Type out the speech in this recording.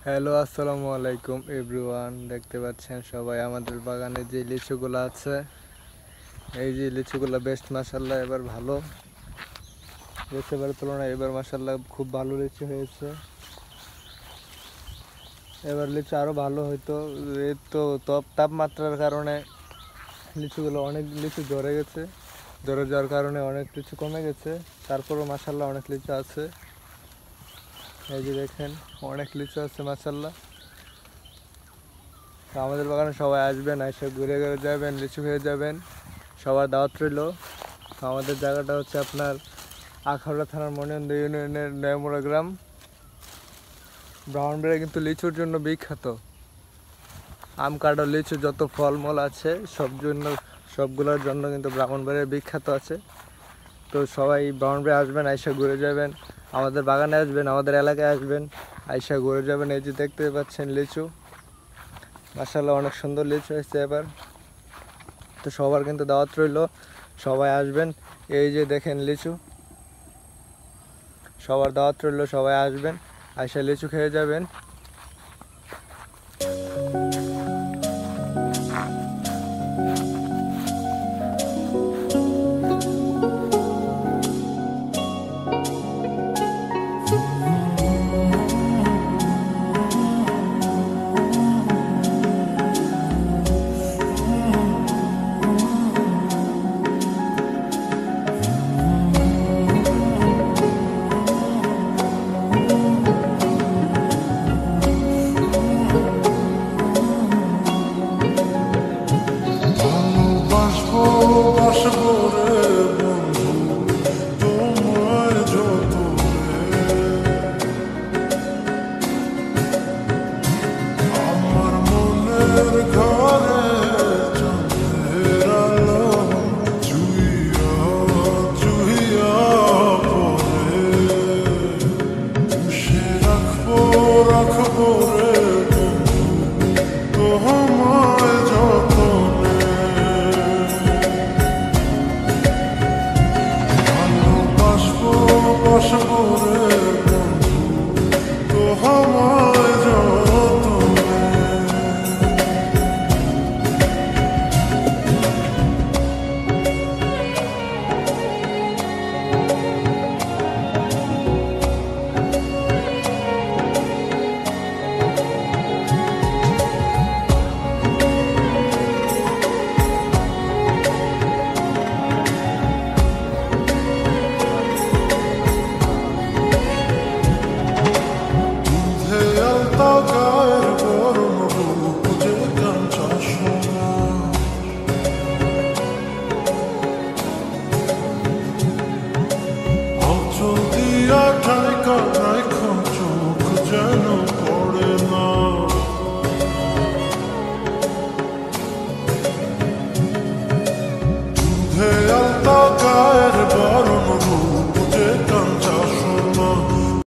Hello, আসসালামু আলাইকুম everyone. দেখতে পাচ্ছেন সবাই আমাদের বাগানে যে লিচুগুলো আছে, এই যে লিচুগুলো বেস্ট মাশাল্লাহ এবার ভালো এবার তুলনায় এবার মাশাল্লাহ খুব ভালো লিচু হয়েছে। এবার লিচু আরও ভালো হইতো, এই তো তাপমাত্রার কারণে লিচুগুলো অনেক লিচু ঝরে গেছে। ঝরে যাওয়ার কারণে অনেক লিচু কমে গেছে, তারপরও মাশাল্লাহ অনেক লিচু আছে। এই যে দেখেন অনেক লিচু আছে মাশাল্লাহ। তো আমাদের বাগানে সবাই আসবেন, এসে ঘুরে ঘুরে যাবেন, লিচু খেয়ে যাবেন। সবার দাওয়াত রইল। আমাদের জায়গাটা হচ্ছে আপনার আখাউড়া থানার মনিন্দ ইউনিয়নের নয়ামুড়া গ্রাম। ব্রাহ্মণবাড়িয়া কিন্তু লিচুর জন্য বিখ্যাত। আম কাঁঠাল লিচু যত ফলমূল আছে সবগুলোর জন্য কিন্তু ব্রাহ্মণবাড়িয়া বিখ্যাত আছে। তো সবাই ব্রাহ্মণবাড়িয়া আসবেন, আইসা ঘুরে যাবেন, আমাদের বাগানে আসবেন, আমাদের এলাকায় আসবেন, আইসা ঘুরে যাবেন। এই যে দেখতে পাচ্ছেন লিচু, মাশাআল্লাহ অনেক সুন্দর লিচু হয়েছে এবার। তো সবার কিন্তু দাওয়াত রইল, সবাই আসবেন। এই যে দেখেন লিচু, সবার দাওয়াত রইল, সবাই আসবেন, আইসা লিচু খেয়ে যাবেন। বসবো রে বন্ধু, তো আমার